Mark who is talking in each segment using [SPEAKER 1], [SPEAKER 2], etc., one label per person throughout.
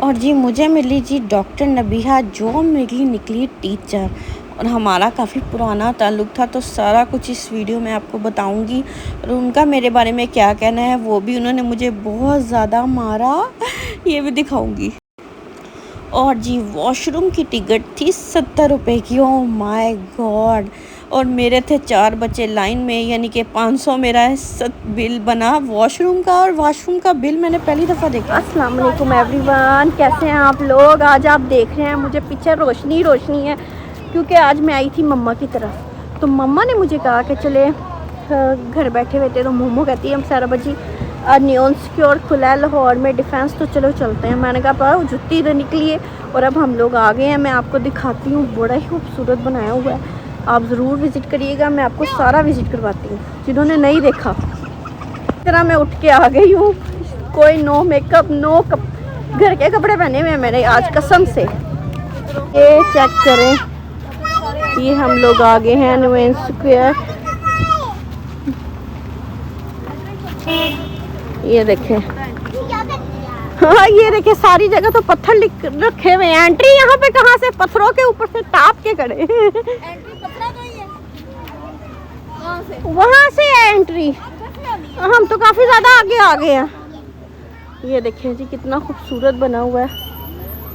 [SPEAKER 1] और जी मुझे मिली जी डॉक्टर नबीहा, जो मेरी निकली टीचर। और हमारा काफ़ी पुराना ताल्लुक़ था, तो सारा कुछ इस वीडियो में आपको बताऊंगी। और उनका मेरे बारे में क्या कहना है, वो भी उन्होंने मुझे बहुत ज़्यादा मारा, ये भी दिखाऊंगी। और जी वॉशरूम की टिकट थी 70 रुपये की। Oh my God. और मेरे थे 4 बच्चे लाइन में, यानी कि 500 मेरा बिल बना वॉशरूम का। और वॉशरूम का बिल मैंने पहली दफ़ा देखा।
[SPEAKER 2] अस्सलाम वालेकुम एवरीवन, कैसे हैं आप लोग। आज आप देख रहे हैं मुझे पीछे रोशनी रोशनी है, क्योंकि आज मैं आई थी मम्मा की तरफ। तो मम्मा ने मुझे कहा कि चले घर बैठे हुए थे, तो मोमो कहती है हम सारा बजी न्योन सिक्योर खुला है लाहौर में डिफेंस, तो चलो चलते हैं। मैंने कहा पाओ जुत्ती इधर निकली है। और अब हम लोग आ गए हैं, मैं आपको दिखाती हूँ। बड़ा ही खूबसूरत बनाया हुआ है, आप ज़रूर विज़िट करिएगा। मैं आपको सारा विज़िट करवाती हूँ जिन्होंने नहीं देखा। इस तरह मैं उठ के आ गई हूँ, कोई नो मेकअप नो घर के कपड़े पहने हुए हैं मैंने आज कसम से। ये चेक करें, ये हम लोग आ गए हैं न्यून स्क्वायर। ये देखें, हाँ ये देखें, सारी जगह तो पत्थर रखे हुए हैं। एंट्री यहाँ पे कहाँ से, पत्थरों के ऊपर से टाप के खड़े। वहाँ से है एंट्री, हम तो काफी ज्यादा आगे आ गए हैं। ये देखें जी कितना खूबसूरत बना हुआ है।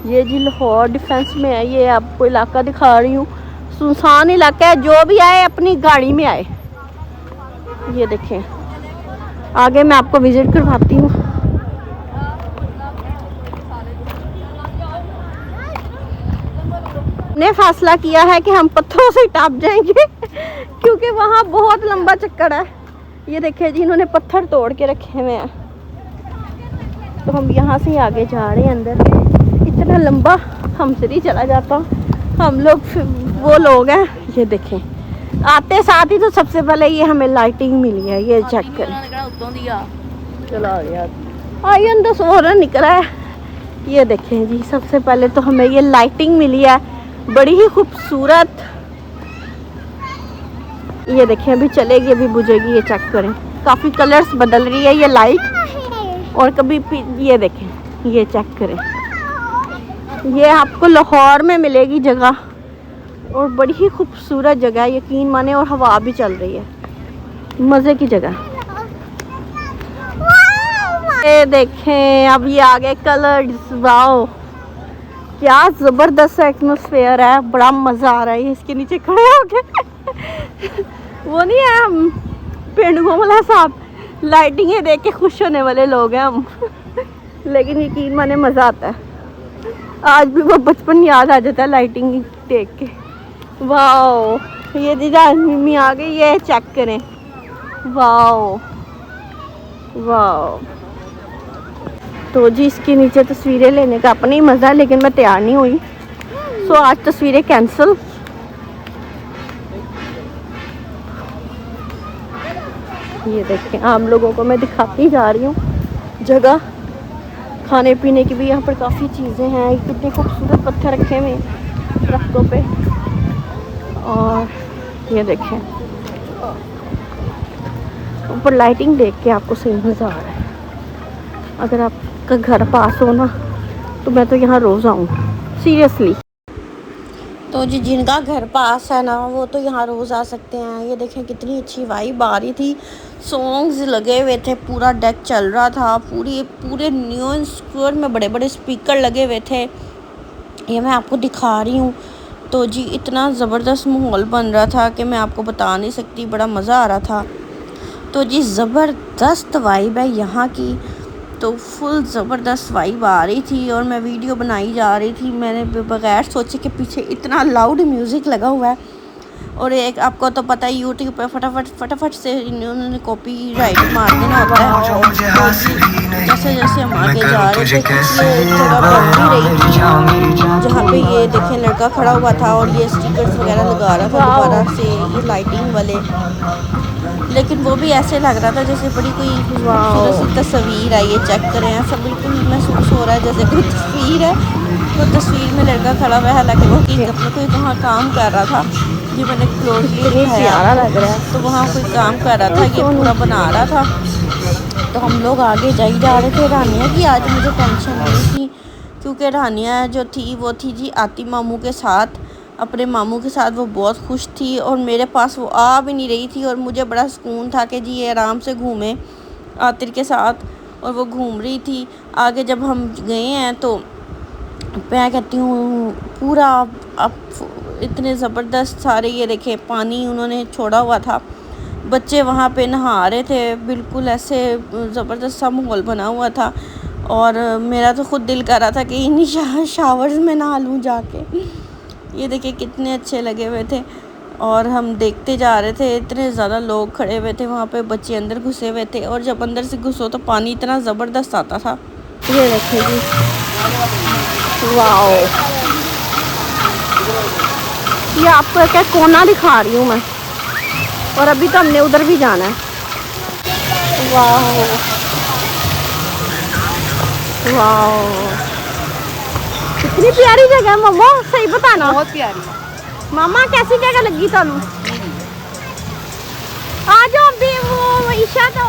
[SPEAKER 2] ये जी लाहौर डिफेंस में है। ये आपको इलाका दिखा रही हूँ, सुनसान इलाका है, जो भी आए अपनी गाड़ी में आए। ये देखें, आगे मैं आपको विजिट करवाती हूँ। ने फैसला किया है कि हम पत्थरों से टाप जाएंगे क्योंकि वहाँ बहुत लंबा चक्कर है। ये देखिए जी, इन्होंने पत्थर तोड़ के रखे हुए हैं, तो हम यहाँ से आगे जा रहे हैं अंदर। इतना लंबा हमसे नहीं चला जाता, हम लोग वो लोग हैं। ये देखें, आते साथ ही तो सबसे पहले ये हमें लाइटिंग मिली है। ये चेक करें, चला गया आइए अंदर सोहरा निकला है। ये देखें जी, सबसे पहले तो हमें ये लाइटिंग मिली है, बड़ी ही खूबसूरत। ये देखें, अभी चलेगी अभी बुझेगी। ये चेक करें, काफ़ी कलर्स बदल रही है ये लाइट। और कभी ये देखें, ये चेक करें, ये आपको लाहौर में मिलेगी जगह, और बड़ी ही खूबसूरत जगह है, यकीन माने। और हवा भी चल रही है, मज़े की जगह। ये देखें, अब ये आ गए कलर्स। वाओ, क्या ज़बरदस्त एटमॉस्फेयर है, बड़ा मज़ा आ रहा है इसके नीचे खड़े होके। वो नहीं है हम पेंडुओं वाला साहब, लाइटिंगें देख के खुश होने वाले लोग हैं हम लेकिन यकीन माने मज़ा आता है। आज भी वो बचपन याद आ जाता है लाइटिंग देख के। वाओ, ये दीदा मम्मी आ गई, ये चेक करें। Wow wow. तो जी इसके नीचे तस्वीरें लेने का अपना ही मज़ा है, लेकिन मैं तैयार नहीं हुई, सो आज तस्वीरें कैंसिल। ये देखें, आम लोगों को मैं दिखाती जा रही हूँ जगह। खाने पीने की भी यहाँ पर काफ़ी चीज़ें हैं, कितने खूबसूरत पत्थर रखे हुए हैं दरख्तों पे। और ये देखें, ऊपर लाइटिंग देख के आपको सही मज़ा आ रहा है। अगर आपका घर पास हो ना, तो मैं तो यहाँ रोज़ आऊँ सीरियसली।
[SPEAKER 1] तो जी जिनका घर पास है ना, वो तो यहाँ रोज़ आ सकते हैं। ये देखें कितनी अच्छी वाइब आ रही थी, सॉन्ग्स लगे हुए थे, पूरा डेक चल रहा था। पूरे न्यून स्क्वायर में बड़े बड़े स्पीकर लगे हुए थे, ये मैं आपको दिखा रही हूँ। तो जी इतना ज़बरदस्त माहौल बन रहा था कि मैं आपको बता नहीं सकती, बड़ा मज़ा आ रहा था। तो जी ज़बरदस्त वाइब है यहाँ की, तो फुल ज़बरदस्त वाइब आ रही थी। और मैं वीडियो बनाई जा रही थी, मैंने बगैर सोचे कि पीछे इतना लाउड म्यूज़िक लगा हुआ है। और एक आपको तो पता है यूट्यूब पे फटाफट से इन्होंने कॉपी राइट मार देना होता है। तो जैसे जैसे हम आगे जा रहे थे, ये जगह बन भी रही थी जहाँ पे ये देखें लड़का खड़ा हुआ था और ये स्टिकर्स वगैरह लगा रहा था दोबारा से, ये लाइटिंग वाले। लेकिन वो भी ऐसे लग रहा था जैसे बड़ी कोई खूबसूरत सी तस्वीर है। ये चेक करें, ऐसा बिल्कुल महसूस हो रहा है जैसे कोई तस्वीर है। तो तस्वीर में लड़का खड़ा हुआ है, हालांकि वो हकीकत में कोई वहाँ काम कर रहा था। ये मैंने क्लोजली दिखाया,
[SPEAKER 2] लग रहा है।
[SPEAKER 1] तो वहाँ कोई काम कर रहा था, ये पूरा बना रहा था। तो हम लोग आगे जा रहे थे। रानिया की आज मुझे टेंशन नहीं थी, क्योंकि रानिया जो थी वो थी जी आती मामू के साथ, अपने मामू के साथ वो बहुत खुश थी और मेरे पास वो आ भी नहीं रही थी। और मुझे बड़ा सुकून था कि जी ये आराम से घूमे आतिर के साथ, और वो घूम रही थी। आगे जब हम गए हैं तो मैं कहती हूँ पूरा अब इतने ज़बरदस्त सारे ये देखे पानी उन्होंने छोड़ा हुआ था, बच्चे वहाँ पे नहा रहे थे, बिल्कुल ऐसे ज़बरदस्त सा माहौल बना हुआ था। और मेरा तो ख़ुद दिल कर रहा था कि इन्हीं शावर्स में नहा लूँ जाके। ये देखिए कितने अच्छे लगे हुए थे और हम देखते जा रहे थे। इतने ज़्यादा लोग खड़े हुए थे वहाँ पे, बच्चे अंदर घुसे हुए थे और जब अंदर से घुसो तो पानी इतना ज़बरदस्त आता था। ये देखिए जी, वाओ, ये आपको क्या कोना दिखा रही हूँ मैं, और अभी तो हमने उधर भी जाना है। वाओ वाओ, कितनी प्यारी जगह है मम्मा, सही बताना।
[SPEAKER 2] बहुत प्यारी।
[SPEAKER 1] मामा कैसी जगह लगी थानू? आ जाओ भी, वो ईशा तो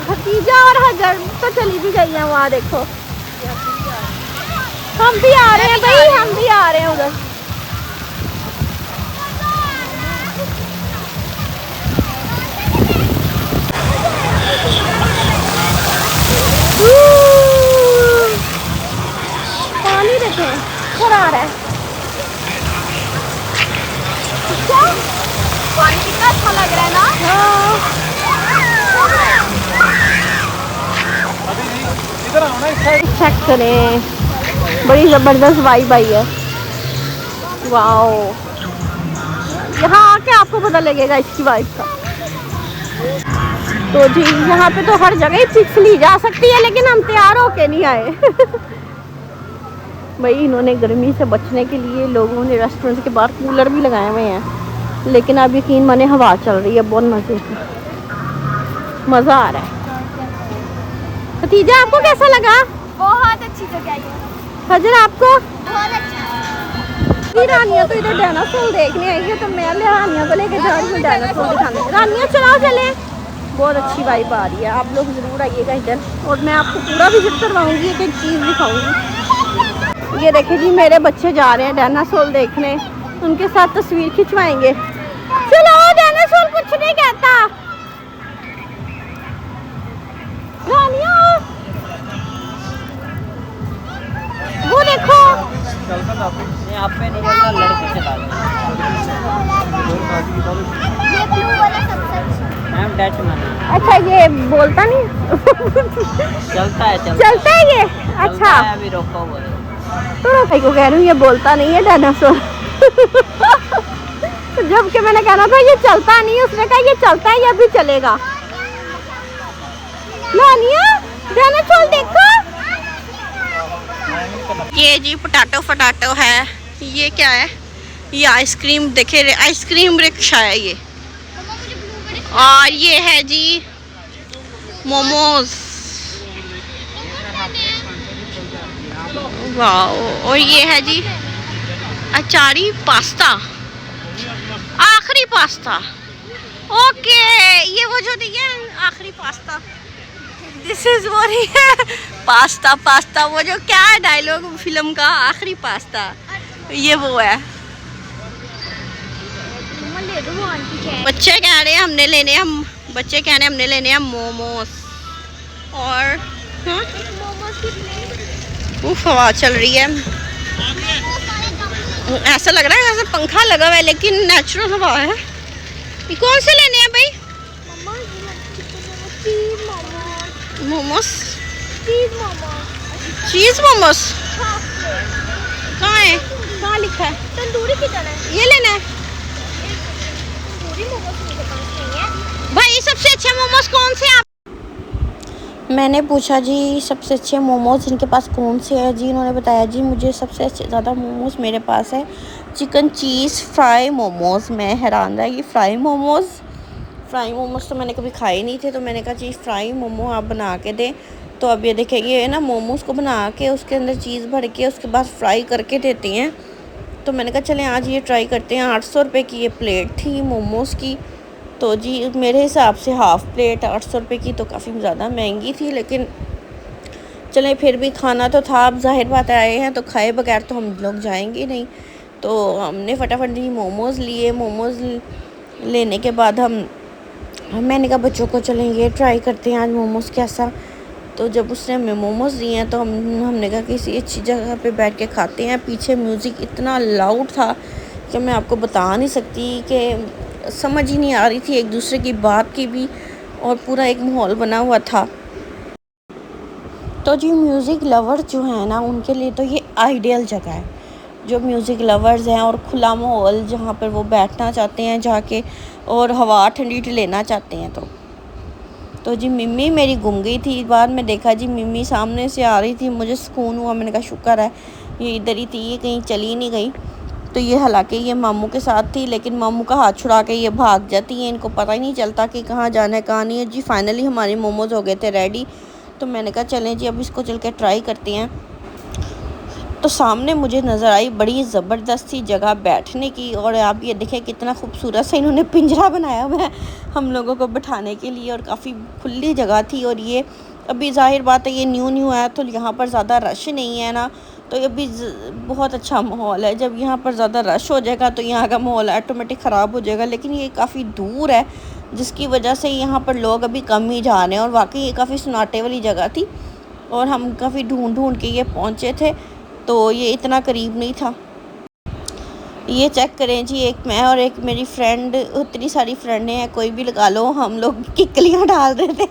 [SPEAKER 1] भतीजा और हजर तो चली भी गई है वहाँ, देखो हम भी आ रहे हैं भाई, हम भी आ रहे हैं उधर। पानी देखें ऊपर आ रहा है, क्या पानी कितना अच्छा लग रहा है ना। चेक करें, बड़ी ज़बरदस्त वाइब आई है। वाओ, यहाँ आके आपको पता लगेगा इसकी वाइब का। तो जी यहाँ पे तो हर जगह ही पिक्स ली जा सकती है, लेकिन हम तैयार होके नहीं आए। भाई इन्होंने गर्मी से बचने के लिए लोगों ने रेस्टोरेंट के बाहर कूलर भी लगाए हुए हैं, लेकिन अब यकीन माने हवा चल रही है बहुत मज़े की, मज़ा आ रहा है। भतीजा आपको कैसा लगा?
[SPEAKER 2] बहुत अच्छी जगह है।
[SPEAKER 1] हजर आपको?
[SPEAKER 2] बहुत अच्छा।
[SPEAKER 1] रानिया तो इधर डायनासोर देखने आई है, तो मैं रानिया को लेके जा रही हूँ डायनासोर दिखाने। रानिया चलाओ चले, बहुत अच्छी वाइब आ रही है। आप लोग ज़रूर आइएगा इधर और मैं आपको पूरा विजिट करवाऊँगी, एक एक चीज़ दिखाऊँगी। ये देखिए जी, मेरे बच्चे जा रहे हैं डायनासोर देखने, उनके साथ तस्वीर खिंचवाएंगे। चलो, डायनासोर कुछ नहीं कहता। रानिया वो देखो,
[SPEAKER 3] आप पे नहीं चलता, लड़के चला मैम, डैट मना।
[SPEAKER 1] अच्छा ये बोलता नहीं।
[SPEAKER 3] चलता है
[SPEAKER 1] चलता है ये, अच्छा
[SPEAKER 3] अभी रोका हुआ है।
[SPEAKER 1] तो भाई को कह रही हूँ ये बोलता नहीं है डायनासोर। जबकि मैंने कहना था ये चलता नहीं, उसने कहा ये चलता है, ये भी चलेगा। नानिया डायनासोर देखो। ये जी पोटैटो फटाटो है, ये क्या है? ये आइसक्रीम, देखे आइसक्रीम रिक्शा है ये। और ये है जी मोमोज, वाओ। और ये है जी अचारी पास्ता, आखिरी पास्ता। ओके, ये वो जो दिया आखिरी पास्ता, दिस इज वो ही है पास्ता। पास्ता वो जो क्या है डायलॉग फिल्म का, आखिरी पास्ता, ये वो है। बच्चे कह रहे हैं हमने लेने, हम बच्चे कह रहे हैं हमने लेने हैं मोमोज। और हाँ, उफ हवा चल रही है, ऐसा लग रहा है जैसे पंखा लगा हुआ है, लेकिन नेचुरल हवा है। ये कौन से लेने हैं भाई? मोमोज, चीज मोमोज कहाँ है? कहाँ लिखा है?
[SPEAKER 2] तंदूरी कितना है?
[SPEAKER 1] ये लेना है
[SPEAKER 2] तंदूरी मोमोज मेरे पास नहीं है
[SPEAKER 1] भाई। सबसे अच्छे मोमोज कौन से आप? मैंने पूछा जी सबसे अच्छे मोमोज इनके पास कौन से हैं जी। इन्होंने बताया जी मुझे सबसे ज़्यादा मोमोज मेरे पास है चिकन चीज़ फ्राई मोमोज। मैं हैरान रहा, ये फ्राई मोमोज तो मैंने कभी खाए नहीं थे, तो मैंने कहा जी फ्राई मोमो आप बना के दें। तो अब ये देखें, ये ना मोमोज को बना के उसके अंदर चीज़ भर के उसके बाद फ्राई करके देती हैं। तो मैंने कहा चलें आज ये ट्राई करते हैं। 800 रुपये की ये प्लेट थी मोमोज़ की। तो जी मेरे हिसाब से हाफ़ प्लेट 800 रुपये की तो काफ़ी ज़्यादा महंगी थी, लेकिन चले फिर भी खाना तो था, अब जाहिर बात है आए हैं तो खाए बगैर तो हम लोग जाएंगे नहीं। तो हमने फटाफट ही मोमोज़ लिए। मोमोज़ लेने के बाद मैंने कहा बच्चों को चलें ये ट्राई करते हैं आज मोमोज़ कैसा। तो जब उसने हमें मोमोज़ दिए हैं तो हमने कहा किसी अच्छी जगह पे बैठ के खाते हैं। पीछे म्यूज़िक इतना लाउड था कि मैं आपको बता नहीं सकती, कि समझ ही नहीं आ रही थी एक दूसरे की बात की भी, और पूरा एक माहौल बना हुआ था। तो जी म्यूज़िक लवर जो है ना उनके लिए तो ये आइडियल जगह है, जो म्यूज़िक लवर्स हैं और खुला माहौल जहाँ पर वो बैठना चाहते हैं जाके और हवा ठंडी लेना चाहते हैं। तो जी मिम्मी मेरी गुम गई थी। बाद में देखा जी मिम्मी सामने से आ रही थी, मुझे सुकून हुआ। मैंने कहा शुक्र है ये इधर ही थी, ये कहीं चली नहीं गई। तो ये हालांकि ये मामू के साथ थी, लेकिन मामू का हाथ छुड़ा के ये भाग जाती हैं, इनको पता ही नहीं चलता कि कहाँ जाना है कहाँ नहीं है। जी फाइनली हमारे मोमोज़ हो गए थे रेडी। तो मैंने कहा चलें जी अब इसको चल के ट्राई करते हैं। तो सामने मुझे नज़र आई बड़ी ज़बरदस्त सी जगह बैठने की, और आप ये देखें कितना खूबसूरत सा इन्होंने पिंजरा बनाया हुआ है हम लोगों को बिठाने के लिए, और काफ़ी खुली जगह थी। और ये अभी ज़ाहिर बात है ये न्यू है तो यहाँ पर ज़्यादा रश नहीं है ना, तो अभी बहुत अच्छा माहौल है। जब यहाँ पर ज़्यादा रश हो जाएगा तो यहाँ का माहौल ऑटोमेटिक ख़राब हो जाएगा। लेकिन ये काफ़ी दूर है जिसकी वजह से यहाँ पर लोग अभी कम ही जा रहे हैं, और वाकई ये काफ़ी सन्नाटे वाली जगह थी और हम काफ़ी ढूंढ के ये पहुँचे थे, तो ये इतना करीब नहीं था। ये चेक करें जी, एक मैं और एक मेरी फ्रेंड, इतनी सारी फ्रेंडें हैं कोई भी लगा लो, हम लोग किकलियाँ डाल रहे थे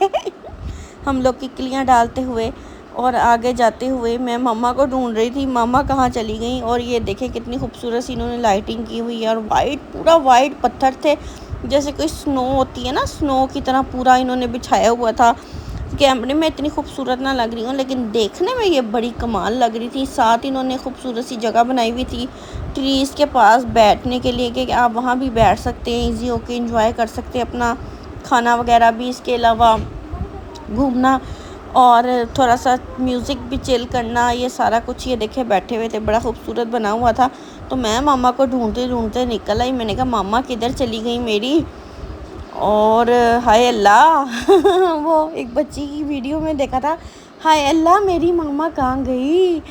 [SPEAKER 1] हम लोग किकलियाँ डालते हुए और आगे जाते हुए मैं मामा को ढूंढ रही थी, मामा कहाँ चली गई। और ये देखें कितनी खूबसूरत सी इन्होंने लाइटिंग की हुई है, और वाइट पूरा वाइट पत्थर थे जैसे कोई स्नो होती है ना, स्नो की तरह पूरा इन्होंने बिछाया हुआ था। कैमरे में इतनी खूबसूरत ना लग रही हूँ लेकिन देखने में ये बड़ी कमाल लग रही थी। साथ इन्होंने खूबसूरत सी जगह बनाई हुई थी ट्रीज़ के पास बैठने के लिए, कि आप वहाँ भी बैठ सकते हैं, इजी होके एंजॉय कर सकते हैं अपना खाना वगैरह भी। इसके अलावा घूमना और थोड़ा सा म्यूज़िक भी चिल करना, ये सारा कुछ ये देखे बैठे हुए थे, बड़ा खूबसूरत बना हुआ था। तो मैं मामा को ढूंढते निकल आई। मैंने कहा मामा किधर चली गई मेरी, और हाय अल्लाह वो एक बच्ची की वीडियो में देखा था, हाय अल्लाह मेरी मामा कहाँ गई।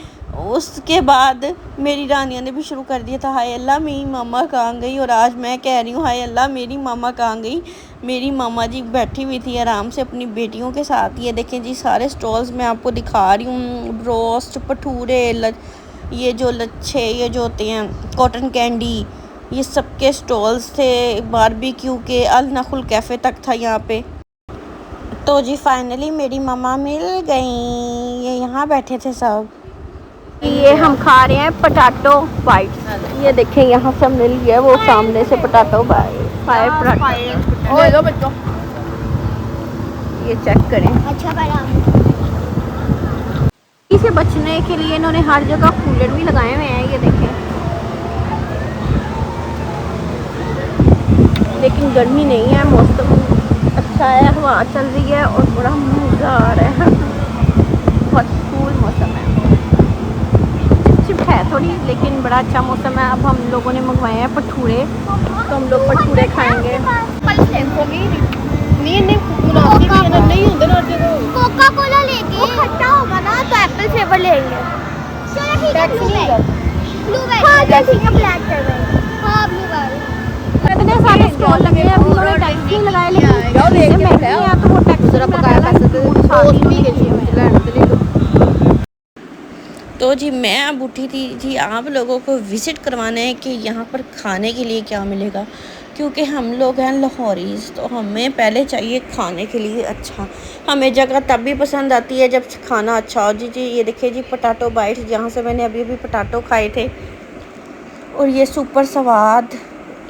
[SPEAKER 1] उसके बाद मेरी रानिया ने भी शुरू कर दिया था, हाय अल्लाह मेरी मामा कहाँ गई। और आज मैं कह रही हूँ हाय अल्लाह मेरी मामा कहाँ गई। मेरी मामा जी बैठी हुई थी आराम से अपनी बेटियों के साथ। ये देखें जी सारे स्टॉल्स मैं आपको दिखा रही हूँ, रोस्ट, भटूरे, ये जो लच्छे, ये जो होते हैं कॉटन कैंडी, ये सब के स्टॉल्स थे। बारबेक्यू के अल नखुल कैफ़े तक था यहाँ पे। तो जी फाइनली मेरी मामा मिल गई, ये यहाँ बैठे थे सब।
[SPEAKER 2] ये हम खा रहे हैं पटाटो बाइट्स। ये देखें यहाँ से मिल गया वो सामने से पटाटो पटाटो। ये चेक करें। इसे बचने के लिए इन्होंने हर जगह कूलर भी लगाए हुए हैं, ये देखें। लेकिन गर्मी नहीं है, मौसम अच्छा है, हवा चल रही है और बड़ा मज़ा आ रहा है बहुत कूल मौसम है। चिप है थोड़ी लेकिन बड़ा अच्छा मौसम है। अब हम लोगों ने मंगवाए हैं भटूरे, तो हम लोग भटूरे खाएंगे।
[SPEAKER 4] कोका कोला लेंगे, वो खट्टा होगा ना तो एप्पल फ्लेवर लेंगे। चलो ठीक है, ब्लूबेरी। हाँ ठीक है, ब्लैक करवाएंगे। हाँ ब्लूबेरी।
[SPEAKER 2] इतने सारे स्टॉल लगे हैं, अभी उन्होंने टैक्स नहीं लगाए, लेकिन
[SPEAKER 4] जाओ देख के
[SPEAKER 2] महंगी है तो वो टैक्स जरा पकाया
[SPEAKER 1] तो जी मैं अब उठी थी जी आप लोगों को विज़िट करवाना है कि यहाँ पर खाने के लिए क्या मिलेगा, क्योंकि हम लोग हैं लाहौरीज़, तो हमें पहले चाहिए खाने के लिए अच्छा। हमें जगह तब भी पसंद आती है जब खाना अच्छा हो। जी ये देखिए जी पटाटो बाइट्स, जहाँ से मैंने अभी पटाटो खाए थे। और ये सुपर स्वाद,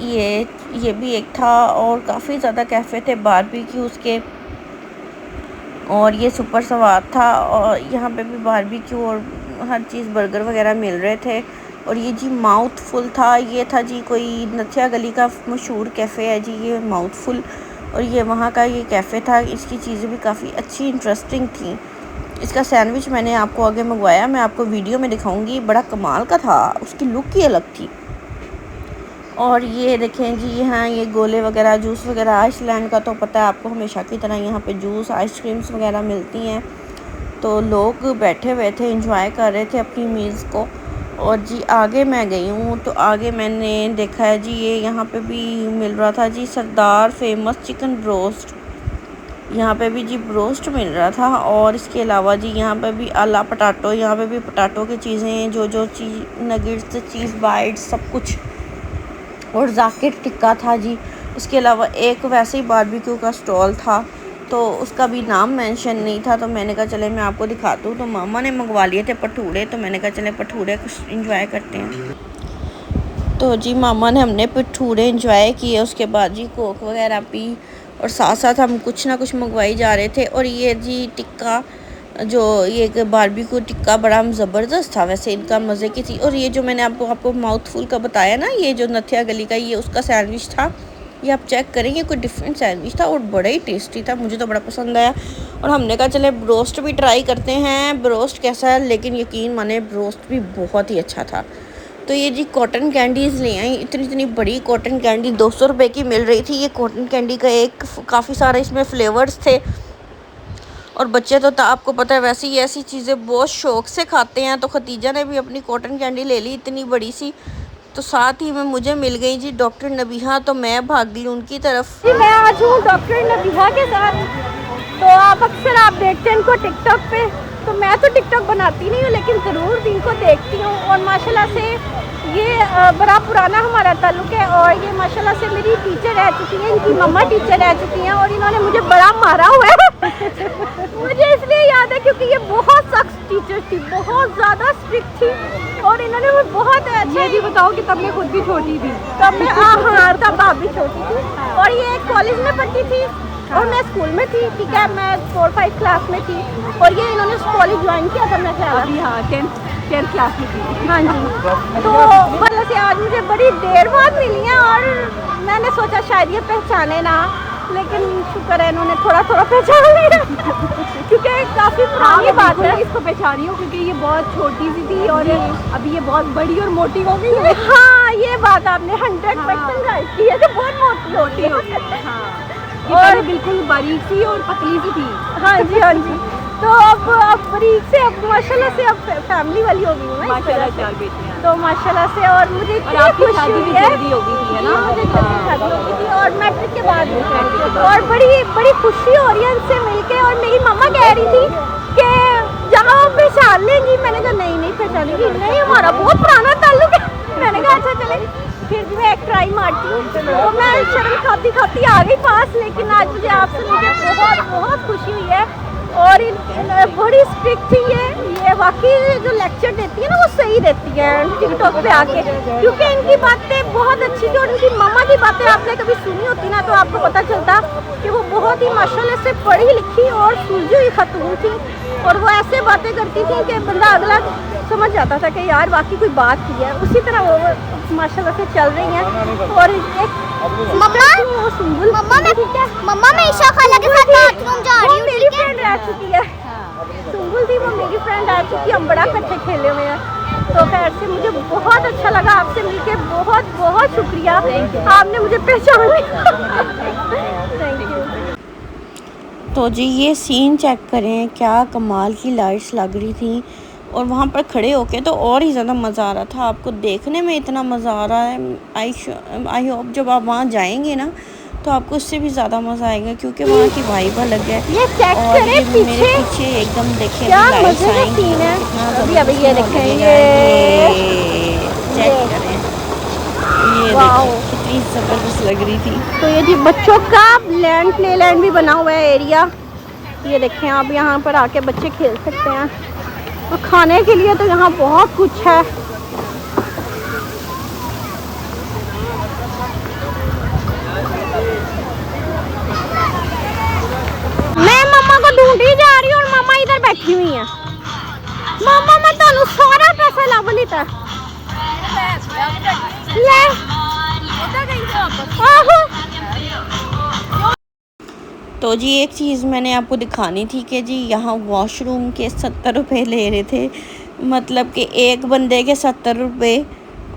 [SPEAKER 1] ये भी एक था, और काफ़ी ज़्यादा कैफ़े थे बारबेक्यूज़ के, और ये सुपर स्वाद था। और यहाँ पे भी बारबेक्यू और हर चीज़ बर्गर वगैरह मिल रहे थे। और ये जी माउथफुल था, ये था जी कोई नथिया गली का मशहूर कैफ़े है जी ये माउथफुल, और ये वहाँ का ये कैफ़े था। इसकी चीज़ें भी काफ़ी अच्छी इंटरेस्टिंग थी। इसका सैंडविच मैंने आपको आगे मंगवाया, मैं आपको वीडियो में दिखाऊंगी, बड़ा कमाल का था, उसकी लुक ही अलग थी। और ये देखें जी यहाँ ये गोले वगैरह, जूस वगैरह, आइसलैंड का तो पता है आपको, हमेशा की तरह यहाँ पे जूस, आइसक्रीम्स वगैरह मिलती हैं। तो लोग बैठे हुए थे, एंजॉय कर रहे थे अपनी मील्स को। और जी आगे मैं गई हूँ तो आगे मैंने देखा है जी ये यहाँ पे भी मिल रहा था जी सरदार फेमस चिकन ब्रोस्ट। यहाँ पे भी जी ब्रोस्ट मिल रहा था। और इसके अलावा जी यहाँ पे भी आला पटाटो, यहाँ पे भी पटाटो की चीज़ें जो चीज़ नगेट्स, चीज़ बाइट्स, सब कुछ। और जाकिर टिक्का था जी। उसके अलावा एक वैसे ही बारबेक्यू का स्टॉल था, तो उसका भी नाम मेंशन नहीं था, तो मैंने कहा चले मैं आपको दिखाता हूँ। तो मामा ने मंगवा लिए थे भटूरे, तो मैंने कहा चले भटूरे कुछ इंजॉय करते हैं। तो जी मामा ने हमने भटूरे इंजॉय किए, उसके बाद जी कोक वगैरह पी, और साथ साथ हम कुछ ना कुछ मंगवाई जा रहे थे। और ये जी टिक्का, जो ये बारबेक्यू टिक्का बड़ा ज़बरदस्त था वैसे, इनका मज़े की थी। और ये जो मैंने आपको माउथफुल का बताया ना, ये जो नथिया गली का ये उसका सैंडविच था, ये आप चेक करें, ये कोई डिफरेंट सैंडविच था और बड़ा ही टेस्टी था, मुझे तो बड़ा पसंद आया। और हमने कहा चले ब्रोस्ट भी ट्राई करते हैं, ब्रोस्ट कैसा है। लेकिन यकीन माने ब्रोस्ट भी बहुत ही अच्छा था। तो ये जी कॉटन कैंडीज़ ले आई, इतनी बड़ी कॉटन कैंडी 200 रुपये की मिल रही थी। ये कॉटन कैंडी का एक काफ़ी सारे इसमें फ्लेवर्स थे। और बच्चे तो आपको पता है वैसे ही ऐसी चीज़ें बहुत शौक़ से खाते हैं। तो खतीजा ने भी अपनी कॉटन कैंडी ले ली इतनी बड़ी सी। तो साथ ही में मुझे मिल गई जी डॉक्टर नबीहा, तो मैं भाग गई उनकी तरफ।
[SPEAKER 2] जी मैं आज हूँ डॉक्टर नबीहा के साथ। तो आप अक्सर आप देखते हैं इनको टिकटॉक पे, तो मैं तो टिकटॉक बनाती नहीं हूँ लेकिन ज़रूर इनको देखती हूँ। और माशाल्लाह से ये बड़ा पुराना हमारा ताल्लुक़ है। और ये माशाल्लाह से मेरी टीचर रह चुकी हैं, इनकी मम्मा टीचर रह चुकी हैं। और इन्होंने मुझे बड़ा मारा हुआ है मुझे इसलिए याद है क्योंकि ये बहुत सख्त टीचर थी, बहुत ज़्यादा स्ट्रिक्ट थी। और इन्होंने मुझे बहुत अच्छा, ये भी बताओ कि तब मैं खुद भी छोटी थी, तब मैं हाँ तब आप भी छोटी थी। और ये कॉलेज में पढ़ती थी और मैं स्कूल में थी, ठीक है, मैं 4-5 क्लास में थी। और ये इन्होंने कॉलेज ज्वाइन किया था मैं ख्याल अभी, हाँ 10th क्लास में थी। हाँ जी। तो मतलब से आज मुझे बड़ी देर बाद मिली है और मैंने सोचा शायद ये पहचाने ना, लेकिन शुक्र है इन्होंने थोड़ा पहचान लिया क्योंकि काफ़ी पुरानी बात है। इसको पहचानी हो क्योंकि ये बहुत छोटी सी थी और अभी ये बहुत बड़ी और मोटी हो गई है। हाँ ये बात आपने 100% राइट की है कि बहुत मोटी हो गई। हाँ और बिल्कुल बारीक सी और पतली सी थी। हाँ जी हाँ जी। तो अब बारीक से अब माशाल्लाह से अब फैमिली वाली हो गई हूँ माशाल्लाह से। तो माशाल्लाह से और मुझे खुशी हुई है, जल्दी हो गई थी है ना, मुझे जल्दी शादी हो गई थी और मैट्रिक के बाद और बड़ी खुशी हो रही है इनसे मिलके। और मेरी मम्मा कह रही थी कि जहाँ पहचान लेंगी, मैंने कहा नहीं पहचानेंगी, नहीं हमारा बहुत पुराना ताल्लुक है। मैंने कहा अच्छा चले फिर भी मैं एक ट्राई मारती हूँ। तो मैं शर्म खाती आ गई पास, लेकिन आज मुझे आपसे मुझे बहुत खुशी हुई है। और बड़ी स्ट्रिक्ट थी ये वाकई जो लेक्चर देती है ना वो सही देती है टिकटॉक पे आके, क्योंकि इनकी बातें बहुत अच्छी थी। और इनकी मम्मा की बातें आपने कभी सुनी होती ना तो आपको पता चलता कि वो बहुत ही माशाल्लाह से पढ़ी लिखी और सुलझी हुई खातून थी। और वो ऐसे बातें करती थी कि बंदा अगला समझ जाता था कि यार वाकई कोई बात की है। उसी तरह वो माशाल्लाह से चल रही हैं। और एक
[SPEAKER 4] मम्मा मैं ईशा खाला के साथ बाथरूम जा रही हूँ।
[SPEAKER 2] मेरी फ्रेंड रह चुकी है, सुंबुल थी वो मेरी फ्रेंड रह चुकी है, हम बड़ा इकट्ठे खेले हुए हैं। तो खैर से मुझे बहुत अच्छा लगा आपसे मिलके, बहुत शुक्रिया, आपने मुझे पहचान लिया। Thank you.
[SPEAKER 1] तो जी ये सीन चेक करें, क्या कमाल की लाइट्स लग रही थी। और वहाँ पर खड़े होके तो और ही ज़्यादा मज़ा आ रहा था, आपको देखने में इतना मज़ा आ रहा है। आई होप जब आप वहाँ जाएंगे ना तो आपको उससे भी ज़्यादा मज़ा आएगा, क्योंकि वहाँ की वाइब अलग है।
[SPEAKER 2] ये चेक
[SPEAKER 1] और
[SPEAKER 2] करें
[SPEAKER 1] ये
[SPEAKER 2] पीछे
[SPEAKER 1] मेरे पीछे एकदम देखें
[SPEAKER 2] क्या
[SPEAKER 1] लाइट्स
[SPEAKER 2] मजे का
[SPEAKER 1] आएंगी,
[SPEAKER 2] सीन है।
[SPEAKER 1] कितना
[SPEAKER 2] अभी ये देखें,
[SPEAKER 1] ये चेक करें, ये देखिए कितनी ज़बरदस्त लग रही थी।
[SPEAKER 2] तो ये जी बच्चों का लैंड प्ले लैंड भी बना हुआ है एरिया, ये देखें आप यहाँ पर आके बच्चे खेल सकते हैं। और खाने के लिए तो यहाँ बहुत कुछ है। मैं मम्मा को ढूंढी जा रही हूँ और मम्मा इधर बैठी हुई है। मम्मा मैं तो सारा पैसा ला लिता ले
[SPEAKER 1] तो जी एक चीज़ मैंने आपको दिखानी थी कि जी यहाँ वॉशरूम के 70 रुपये ले रहे थे, मतलब कि एक बंदे के 70 रुपये।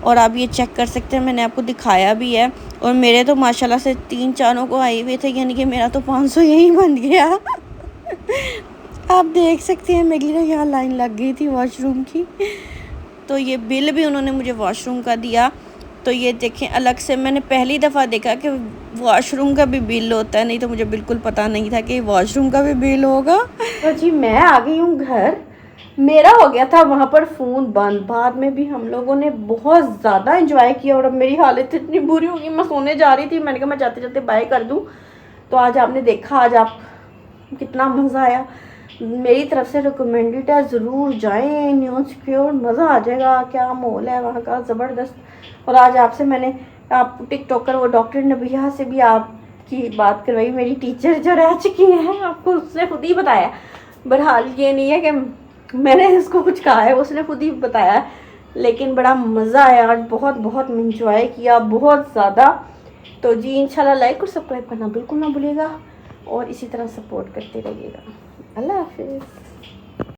[SPEAKER 1] और आप ये चेक कर सकते हैं, मैंने आपको दिखाया भी है। और मेरे तो माशाल्लाह से 3-4 को आए हुए थे, यानी कि मेरा तो 500 यहीं बन गया आप देख सकते हैं मेरी ना यहाँ लाइन लग गई थी वॉशरूम की। तो ये बिल भी उन्होंने मुझे वॉशरूम का दिया। तो ये देखें अलग से, मैंने पहली दफ़ा देखा कि वॉशरूम का भी बिल होता है, नहीं तो मुझे बिल्कुल पता नहीं था कि वॉशरूम का भी बिल होगा। तो जी मैं आ गई हूँ घर। मेरा हो गया था वहाँ पर फ़ोन बंद। बाद में भी हम लोगों ने बहुत ज़्यादा एंजॉय किया और अब मेरी हालत इतनी बुरी होगी, मैं सोने जा रही थी। मैंने कहा मैं जाते जाते बाय कर दूँ। तो आज आपने देखा आज आप कितना मज़ा आया। मेरी तरफ से रिकमेंडेड है, ज़रूर जाएं न्यू सिक्योर, मज़ा आ जाएगा। क्या माहौल है वहाँ का, ज़बरदस्त। और आज आपसे मैंने आप टिकटॉकर वो डॉक्टर नबिया से भी आपकी बात करवाई, मेरी टीचर जो रह चुकी हैं, आपको उसने खुद ही बताया। बहरहाल ये नहीं है कि मैंने इसको कुछ कहा है, उसने खुद ही बताया। लेकिन बड़ा मज़ा आया आज, बहुत बहुत इंजॉय किया, बहुत ज़्यादा। तो जी इंशाल्लाह लाइक और सब्सक्राइब करना बिल्कुल ना भूलिएगा और इसी तरह सपोर्ट करते रहिएगा। अल्लाह हाफिज़।